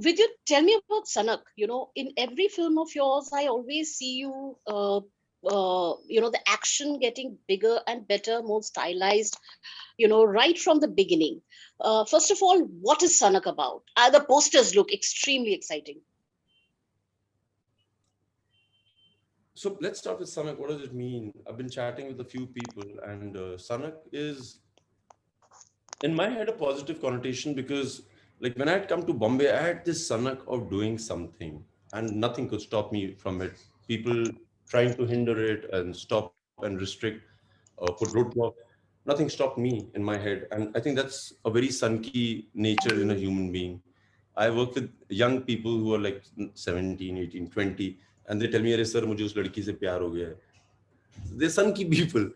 Vidyut, tell me about Sanak. In every film of yours, I always see you, the action getting bigger and better, more stylized, right from the beginning. First of all, what is Sanak about? The posters look extremely exciting. So let's start with Sanak. What does it mean? I've been chatting with a few people, and Sanak is, in my head, a positive connotation because, like, when I had come to Bombay, I had this Sanak of doing something, and nothing could stop me from it. People trying to hinder it and stop and restrict, put roadblock. Nothing stopped me in my head, and I think that's a very sunky nature in a human being. I work with young people who are like 17, 18, 20, and they tell me, "अरे sir, मुझे उस लड़की से प्यार हो गया है." They're sunky people.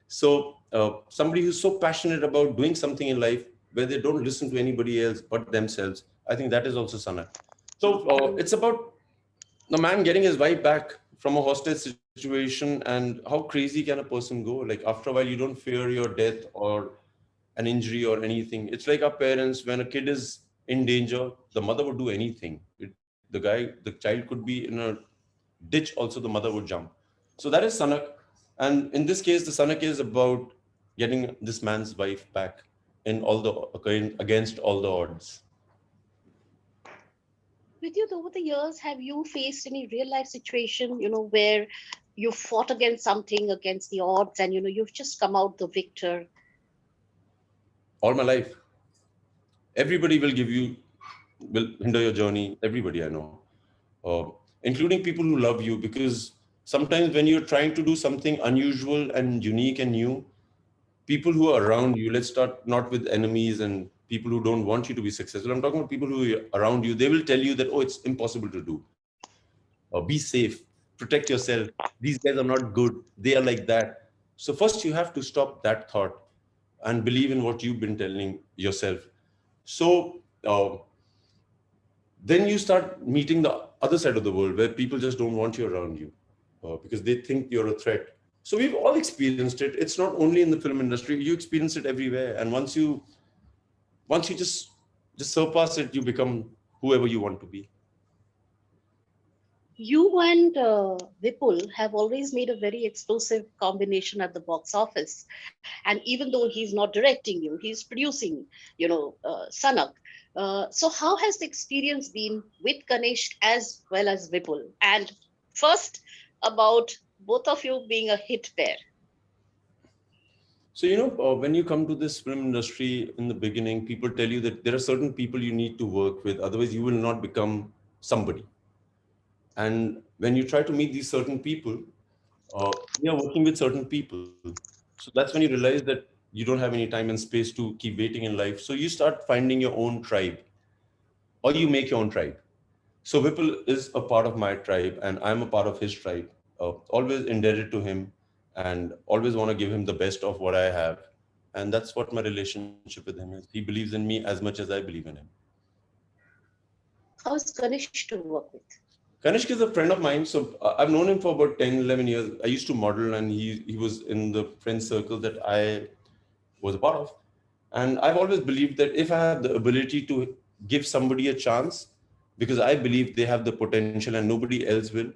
So somebody who's so passionate about doing something in life where they don't listen to anybody else but themselves, I think that is also Sanak. So it's about the man getting his wife back from a hostage situation, and how crazy can a person go? Like after a while, you don't fear your death or an injury or anything. It's like our parents, when a kid is in danger, the mother would do anything. The child could be in a ditch, also the mother would jump. So that is Sanak. And in this case, the Sanak is about getting this man's wife back in against all the odds. Vidyut, over the years, have you faced any real life situation, where you fought against something, against the odds, and, you've just come out the victor? All my life, everybody will hinder your journey. Everybody I know, uh, including people who love you, because sometimes when you're trying to do something unusual and unique and new, people who are around you, let's start not with enemies and people who don't want you to be successful. I'm talking about people who are around you. They will tell you that, oh, it's impossible to do. Be safe, protect yourself. These guys are not good. They are like that. So first you have to stop that thought and believe in what you've been telling yourself. So then you start meeting the other side of the world where people just don't want you around you because they think you're a threat. So we've all experienced it. It's not only in the film industry. You experience it everywhere. And once you just surpass it, you become whoever you want to be. You and Vipul have always made a very explosive combination at the box office. And even though he's not directing you, he's producing, Sanak. So, how has the experience been with Ganesh as well as Vipul? And first, about both of you being a hit pair. So, when you come to this film industry in the beginning, people tell you that there are certain people you need to work with, otherwise, you will not become somebody. And when you try to meet these certain people, we are working with certain people. So that's when you realize that you don't have any time and space to keep waiting in life. So you start finding your own tribe, or you make your own tribe. So Vipul is a part of my tribe, and I'm a part of his tribe. Always indebted to him, and always want to give him the best of what I have. And that's what my relationship with him is. He believes in me as much as I believe in him. How's Ganesh to work with? Kanishk is a friend of mine. So I've known him for about 10, 11 years. I used to model, and he was in the friend circle that I was a part of. And I've always believed that if I have the ability to give somebody a chance, because I believe they have the potential and nobody else will,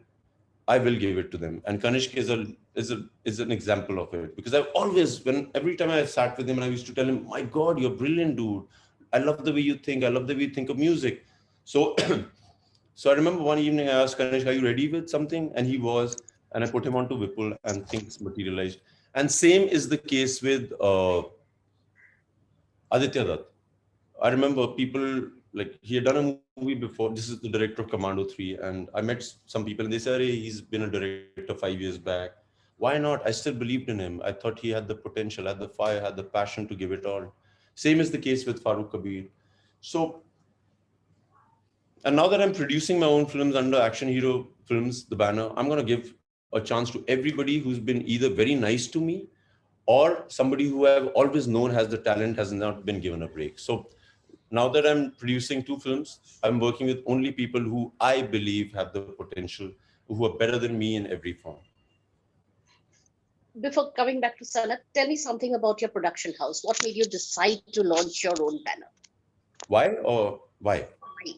I will give it to them. And Kanishk is an example of it. Because I've always, every time I sat with him and I used to tell him, my God, you're brilliant, dude. I love the way you think. I love the way you think of music. So so I remember one evening I asked Ganesh, "Are you ready with something?" And he was, and I put him onto Vipul, and things materialized. And same is the case with Aditya Dutt. I remember people, like, he had done a movie before. This is the director of Commando 3, and I met some people and they said, "Hey, he's been a director 5 years back. Why not?" I still believed in him. I thought he had the potential, had the fire, had the passion to give it all. Same is the case with Farooq Kabir. So, and now that I'm producing my own films under Action Hero Films, the banner, I'm going to give a chance to everybody who's been either very nice to me or somebody who I've always known has the talent has not been given a break. So now that I'm producing two films, I'm working with only people who I believe have the potential, who are better than me in every form. Before coming back to Sanak, tell me something about your production house. What made you decide to launch your own banner? Why or why? Why?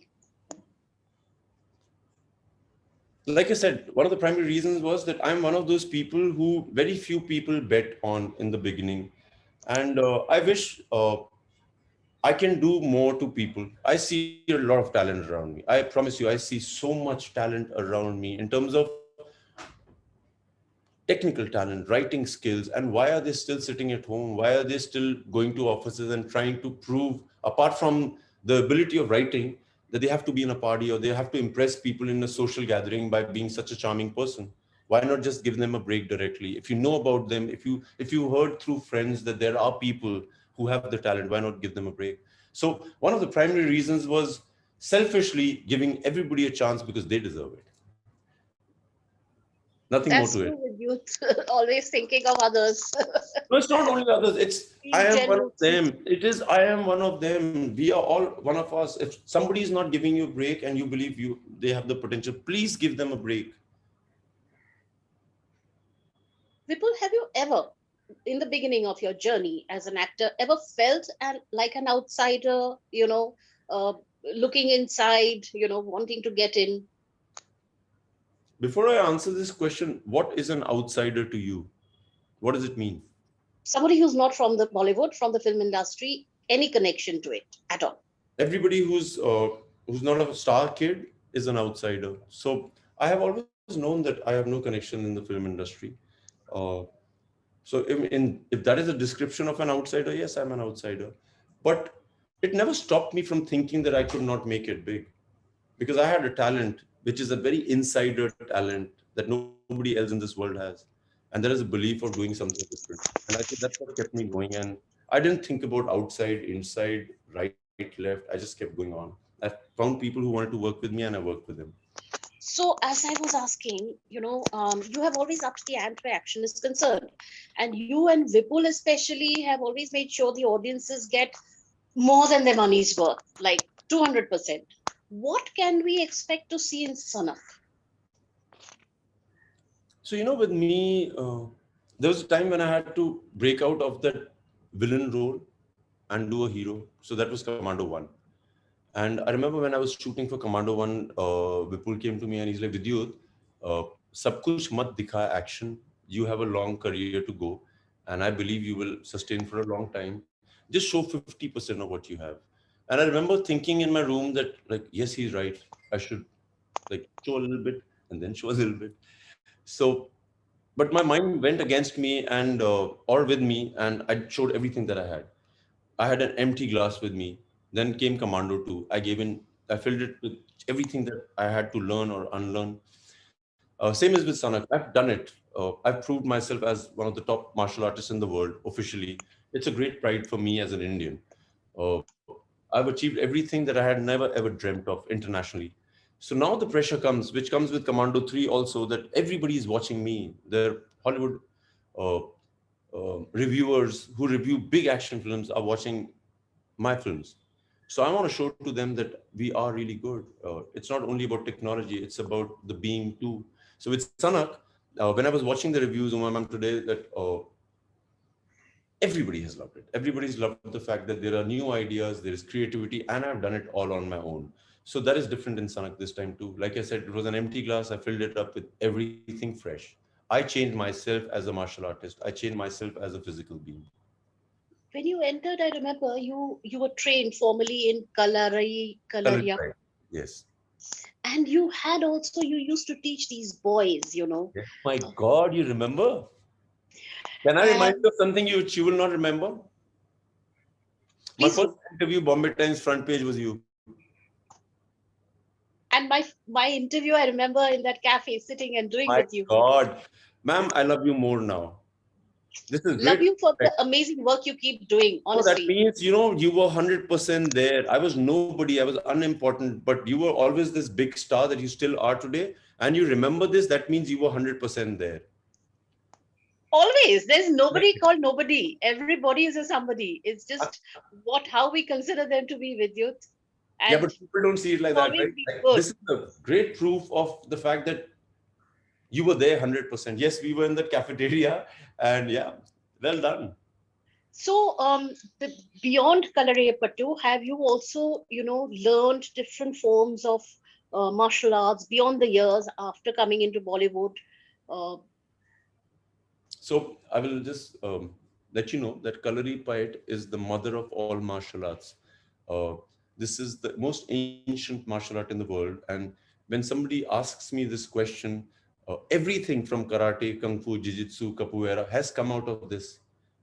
like I said, one of the primary reasons was that I'm one of those people who very few people bet on in the beginning. And I wish I can do more to people. I see a lot of talent around me. I promise you, I see so much talent around me in terms of technical talent, writing skills, and why are they still sitting at home? Why are they still going to offices and trying to prove, apart from the ability of writing, that they have to be in a party or they have to impress people in a social gathering by being such a charming person? Why not just give them a break directly? If you know about them, if you heard through friends that there are people who have the talent, why not give them a break? So one of the primary reasons was selfishly giving everybody a chance because they deserve it. Nothing more to That's it. true with youth, always thinking of others. No, it's not only others. It's I Being am one of generous. them. It is I am one of them. We are all one of us. If somebody is not giving you a break and you believe they have the potential, please give them a break. Vipul, have you ever, in the beginning of your journey as an actor, ever felt like an outsider, uh, looking inside, wanting to get in? Before I answer this question, what is an outsider to you? What does it mean? Somebody who's not from the Bollywood, from the film industry, any connection to it at all? Everybody who's not a star kid is an outsider. So I have always known that I have no connection in the film industry. Uh, So if that is a description of an outsider, yes, I'm an outsider. But it never stopped me from thinking that I could not make it big because I had a talent, which is a very insider talent that nobody else in this world has. And there is a belief of doing something different. And I think that's what kept me going. And I didn't think about outside, inside, right, left. I just kept going on. I found people who wanted to work with me and I worked with them. So, as I was asking, you have always upped the ante where action is concerned. And you and Vipul, especially, have always made sure the audiences get more than their money's worth, like 200%. What can we expect to see in Sanak? So, with me, there was a time when I had to break out of that villain role and do a hero. So that was Commando 1. And I remember when I was shooting for Commando 1, Vipul came to me and he's like, Vidyut, uh, sab kuch mat dikha action. You have a long career to go. And I believe you will sustain for a long time. Just show 50% of what you have. And I remember thinking in my room that, like, yes, he's right. I should like show a little bit and then show a little bit. So but my mind went against me and or with me, and I showed everything that I had. I had an empty glass with me. Then came Commando 2. I filled it with everything that I had to learn or unlearn. Same as with Sanak. I've done it. I've proved myself as one of the top martial artists in the world officially. It's a great pride for me as an Indian. Uh, I've achieved everything that I had never ever dreamt of internationally. So now the pressure comes, which comes with Commando 3 also, that everybody is watching me. They're Hollywood uh, reviewers who review big action films are watching my films. So I want to show to them that we are really good. It's not only about technology; it's about the being too. So with Sanak, when I was watching the reviews on my mom today, that everybody has loved it. Everybody's loved the fact that there are new ideas, there is creativity, and I've done it all on my own. So that is different in Sanak this time too. Like I said, it was an empty glass. I filled it up with everything fresh. I changed myself as a martial artist. I changed myself as a physical being. When you entered, I remember you were trained formally in Kalaria, Right. Yes. and you used to teach these boys. Yes. My God, you remember? Can I remind And you of something you will not remember? My please first do. interview, Bombay Times front page was you. And my interview, I remember in that cafe sitting and doing My with you. God. Ma'am, I love you more now. This is Love great. you for the amazing work you keep doing, No, that honestly. means, you were 100% there. I was nobody. I was unimportant, but you were always this big star that you still are today. And you remember this, that means you were 100% there. Always. There's Like, nobody called nobody. Everybody is a somebody. It's uh, just how we consider them to be with youth. yeah, And but people don't see it like you've that, always right? been Like, good. this is a great proof of the fact that you were there 100%. Yes, we were in the cafeteria, and yeah, well done. So, beyond Kalaripayattu, have you also, learned different forms of martial arts beyond the years after coming into Bollywood? Uh, So I will just let you know that Kalaripayattu is the mother of all martial arts. Uh, this is the most ancient martial art in the world. And when somebody asks me this question, everything from karate, kung fu, jiu-jitsu, capoeira has come out of this.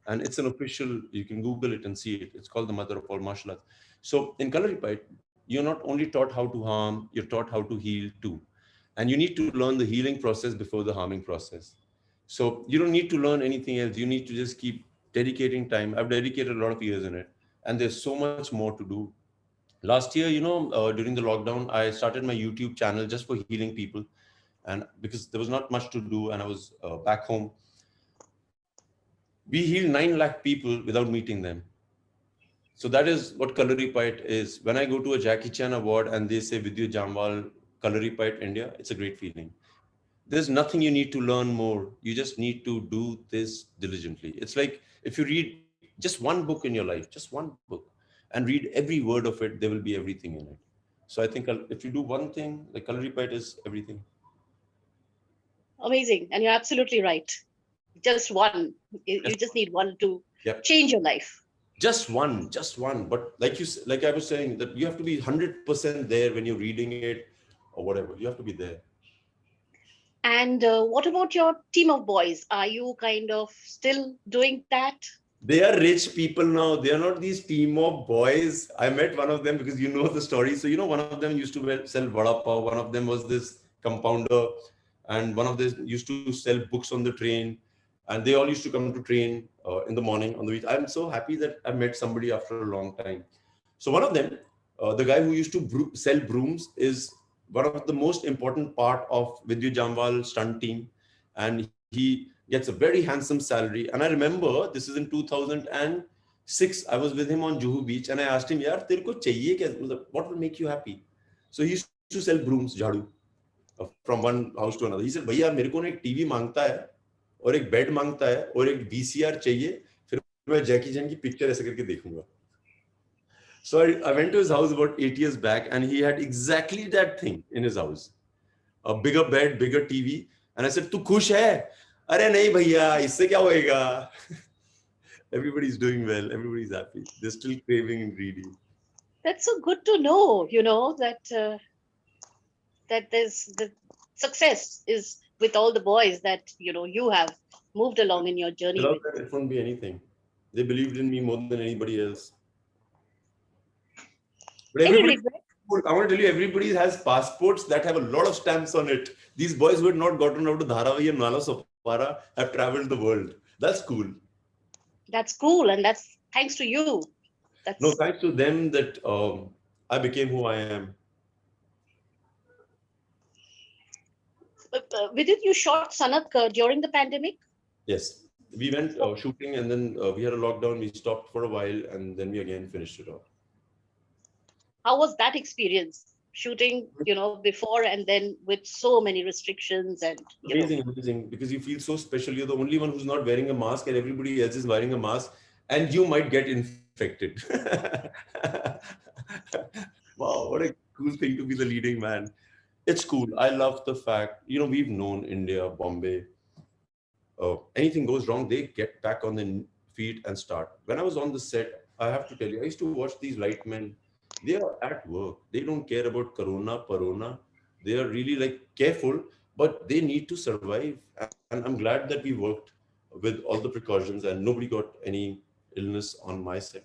And it's an official, you can Google it and see it. It's called the mother of all martial arts. So in Kalaripayattu, you're not only taught how to harm, you're taught how to heal too. And you need to learn the healing process before the harming process. So you don't need to learn anything else. You need to just keep dedicating time. I've dedicated a lot of years in it, and there's so much more to do. Last year, during the lockdown, I started my YouTube channel just for healing people, and because there was not much to do, and I was back home, we healed 9 lakh people without meeting them. So that is what Kalaripayat is. When I go to a Jackie Chan award and they say Vidyut Jammwal, Kalaripayat India, it's a great feeling. There's nothing you need to learn more. You just need to do this diligently. It's like if you read just one book in your life, just one book, and read every word of it, there will be everything in it. So I think if you do one thing, like Kalaripayat is everything. Amazing, and you're absolutely right. Just one. You Just just need one to yep. change your life. Just one. But like I was saying, that you have to be 100% there when you're reading it or whatever. You have to be there. And what about your team of boys? Are you kind of still doing that? They are rich people now. They are not these team of boys. I met one of them because you know the story. So, one of them used to sell vada pav. One of them was this compounder. And one of them used to sell books on the train. And they all used to come to train in the morning on the beach. I'm so happy that I met somebody after a long time. So, one of them, the guy who used to sell brooms, is one of the most important part of Vidyut Jammwal stunt team. And he gets a very handsome salary. And I remember this is in 2006. I was with him on Juhu Beach and I asked him, Yaar, tere ko chahiye kya? What will make you happy? So he used to sell brooms, jhadu, from one house to another. He said, भैया मेरे को ना एक TV मांगता है और एक bed मांगता है और एक वीसीआर चाहिए फिर मैं जैकी चैन की पिक्चर ऐसे करके देखूंगा. So I went to his house about 8 years back and he had exactly that thing in his house. A bigger bed, bigger TV. And I said, तू खुश है? अरे नहीं भैया, इससे क्या होएगा? Everybody's doing well. Everybody's happy. They're still craving and greedy. That's so good to know, that there's the success is with all the boys that you have moved along in your journey Without with. that, it won't be anything. They believed in me more than anybody else. But Any everybody, regret? I want to tell you, everybody has passports that have a lot of stamps on it. These boys who had not gotten out of Dharavai and Nala Sopara have traveled the world. That's cool. That's cool, and that's thanks to you. No, That's thanks to them that I became who I am. Vidit, you shot Sanak during the pandemic. Yes. We went shooting and then we had a lockdown. We stopped for a while and then we again finished it off. How was that experience shooting, before and then with so many restrictions and Amazing, amazing. Because you feel so special. You're the only one who's not wearing a mask and everybody else is wearing a mask and you might get infected. Wow, what a cool thing to be the leading man. It's cool. I love the fact, we've known India, Bombay. Anything goes wrong, they get back on their feet and start. When I was on the set, I have to tell you, I used to watch these light men. They are at work. They don't care about corona, parona. They are really like careful, but they need to survive. And I'm glad that we worked with all the precautions and nobody got any illness on my set.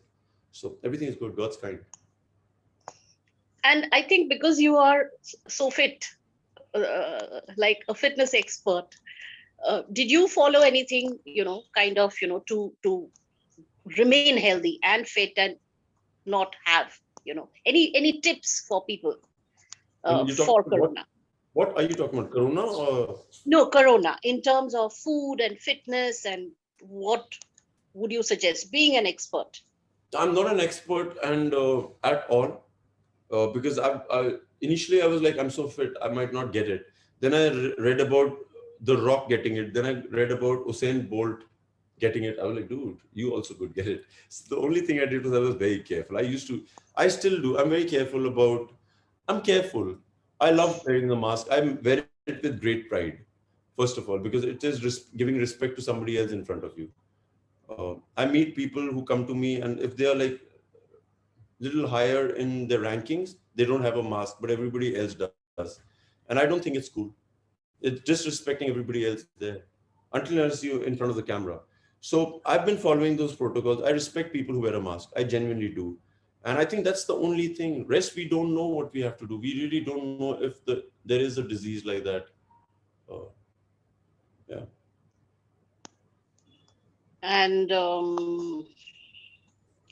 So everything is good. God's kind. I think because you are so fit, like a fitness expert, did you follow anything, kind of, to remain healthy and fit and not have, any tips for people You're talking for about what? Corona? What are you talking about? Corona or No, Corona, in terms of food and fitness, and what would you suggest, being an expert? I'm not an expert and at all because initially I was like, I'm so fit, I might not get it. Then I read about The Rock getting it. Then I read about Usain Bolt getting it. I was like, dude, you also could get it. So the only thing I did was I was very careful. I still do. I'm very careful about, I'm careful. I love wearing the mask. I wear it with great pride, first of all, because it is giving respect to somebody else in front of you. I meet people who come to me, and if they are like little higher in their rankings, they don't have a mask, but everybody else does. And I don't think it's cool. It's disrespecting everybody else there until unless you in front of the camera. So I've been following those protocols. I respect people who wear a mask. I genuinely do. And I think that's the only thing. Rest, we don't know what we have to do. We really don't know if there is a disease like that. Uh, yeah. And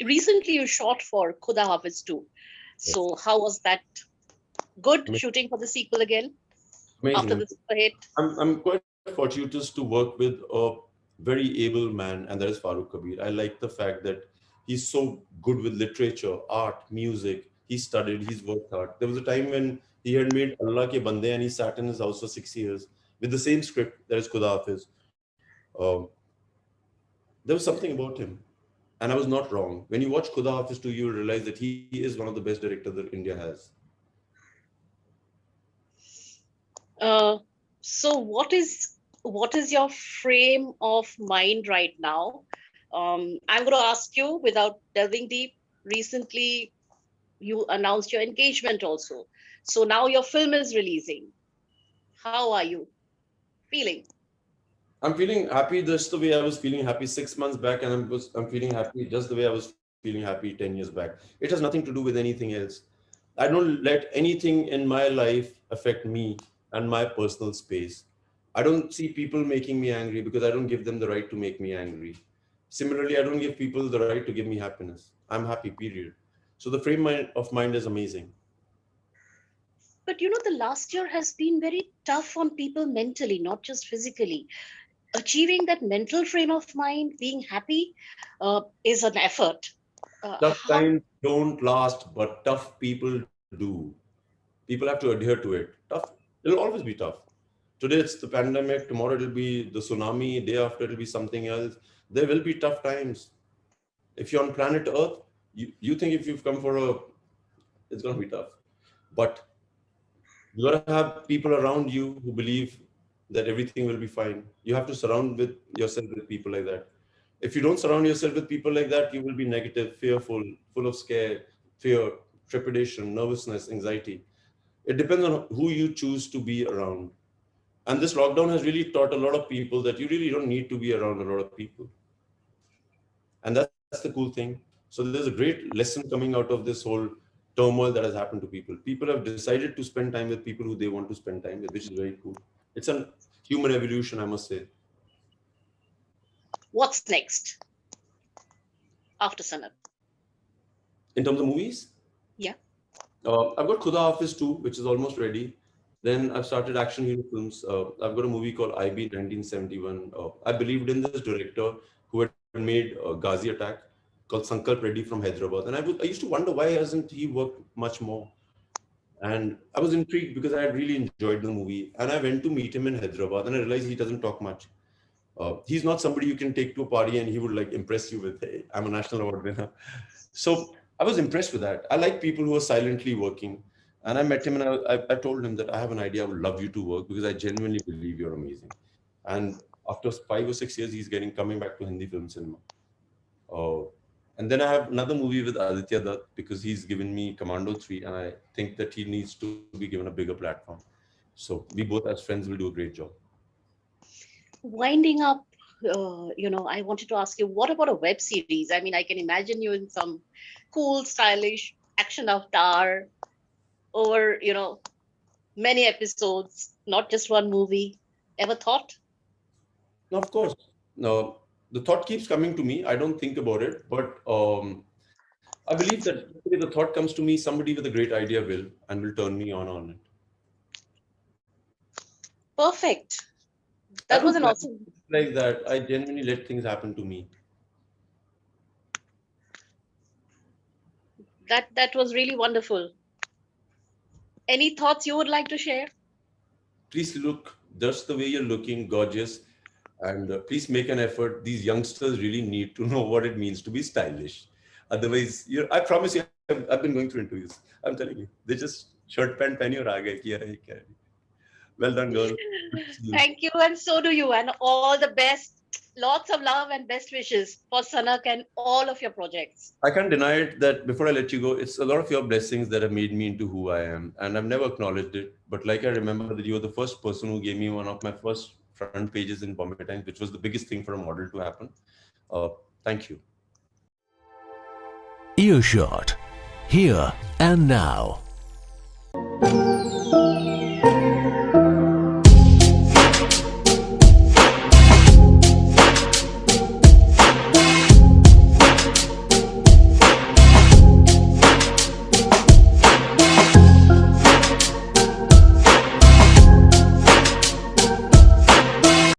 recently you shot for Khuda Hafiz too. Yes. So how was that? Good Ama- shooting for the sequel again after Amazing. the super hit? I'm quite fortunate to work with a very able man, and that is Farooq Kabir. I like the fact that he's so good with literature, art, music. He studied, he's worked hard. There was a time when he had made Allah Ke Bande and he sat in his house for 6 years with the same script that is Khuda Hafiz. Um, there was something about him, and I was not wrong. When you watch Khuda Hafiz 2, you will realize that he is one of the best directors that India has. Uh, so what is your frame of mind right now? I'm going to ask you without delving deep. Recently, you announced your engagement also. So now your film is releasing. How are you feeling? I'm feeling happy just the way I was feeling happy 6 months back, and I'm feeling happy just the way I was feeling happy 10 years back. It has nothing to do with anything else. I don't let anything in my life affect me and my personal space. I don't see people making me angry because I don't give them the right to make me angry. Similarly, I don't give people the right to give me happiness. I'm happy, period. So the of mind is amazing. But the last year has been very tough on people mentally, not just physically. Achieving that mental frame of mind, being happy, is an effort. Tough How times don't last, but tough people do. People have to adhere to it. Tough, it'll always be tough. Today it's the pandemic, tomorrow it'll be the tsunami, day after it'll be something else. There will be tough times. If you're on planet Earth, you think if you've come for it's gonna be tough. But you gotta have people around you who believe that everything will be fine. You have to surround with yourself with people like that. If you don't surround yourself with people like that, you will be negative, fearful, full of scare, fear, trepidation, nervousness, anxiety. It depends on who you choose to be around. And this lockdown has really taught a lot of people that you really don't need to be around a lot of people. And that's the cool thing. So there's a great lesson coming out of this whole turmoil that has happened to people. People have decided to spend time with people who they want to spend time with, which is very cool. It's a human evolution, I must say. What's next after Sanat? In terms of movies, Yeah. I've got Khuda Hafiz 2, which is almost ready. Then I've started action hero films. I've got a movie called IB 1971. I believed in this director who had made Ghazi Attack, called Sankalp Reddy from Hyderabad. And I used to wonder why hasn't he worked much more? And I was intrigued because I had really enjoyed the movie. And I went to meet him in Hyderabad and I realized he doesn't talk much. He's not somebody you can take to a party and he would like impress you with, hey, I'm a national award winner. So I was impressed with that. I like people who are silently working. And I met him and I told him that I have an idea. I would love you to work because I genuinely believe you're amazing. And after 5 or 6 years, he's getting coming back to Hindi film cinema. Uh, and then I have another movie with Aditya Dutt because he's given me Commando 3 and I think that he needs to be given a bigger platform. So we both as friends will do a great job. Winding up, I wanted to ask you, what about a web series? I mean, I can imagine you in some cool, stylish action avatar over, many episodes, not just one movie. Ever thought? Now, of course, no, the thought keeps coming to me. I don't think about it, but I believe that if the thought comes to me, somebody with a great idea will and will turn me on it. Perfect. I That was don't an plan awesome. like that. I genuinely let things happen to me. That was really wonderful. Any thoughts you would like to share? Please look just the way you're looking, gorgeous, and please make an effort. These youngsters really need to know what it means to be stylish. Otherwise, I promise you, I've been going through interviews. I'm telling you, they just show shirt pant पहनी और आ गए कि अरे क्या है. Well done, girl. Good to see you. Thank you, and so do you, and all the best. Lots of love and best wishes for Sanak and all of your projects. I can't deny it that before I let you go, it's a lot of your blessings that have made me into who I am. And I've never acknowledged it. But like I remember that you were the first person who gave me one of my first front pages in Bombay Times, which was the biggest thing for a model to happen. Thank you. Earshot, here and now.